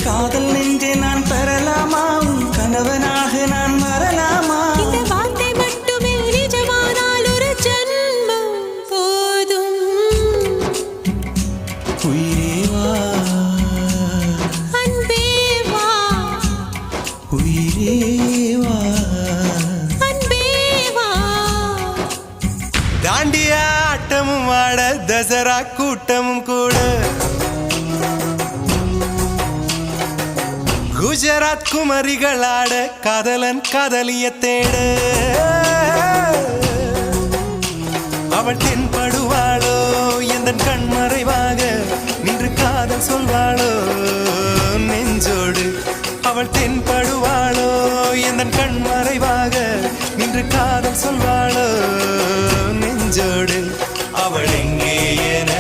காதல் நெஞ்சே நான் பெறலாமா உன் கணவனாக நான் வரலாமா இந்த வார்த்தை மட்டுமே நிஜமானால் ஒரு ஜன்மம் போதும் உயிரே வா அன்பே வா உயிரே வா அன்பே வா தாண்டிய ஆட்டமும் ஆட தசரா கூட்டமும் கூட குஜராத் குமரிகள் ஆட காதலன் காதலிய தேட அவள் தென்படுவாளோ எந்த கண்மறைவாக நின்று காதல் சொல்வாளோ நெஞ்சோடு அவள் தென்படுவாளோ எந்த கண்மறைவாக நின்று காதல் சொல்வாளோ நெஞ்சோடு அவள் எங்கே என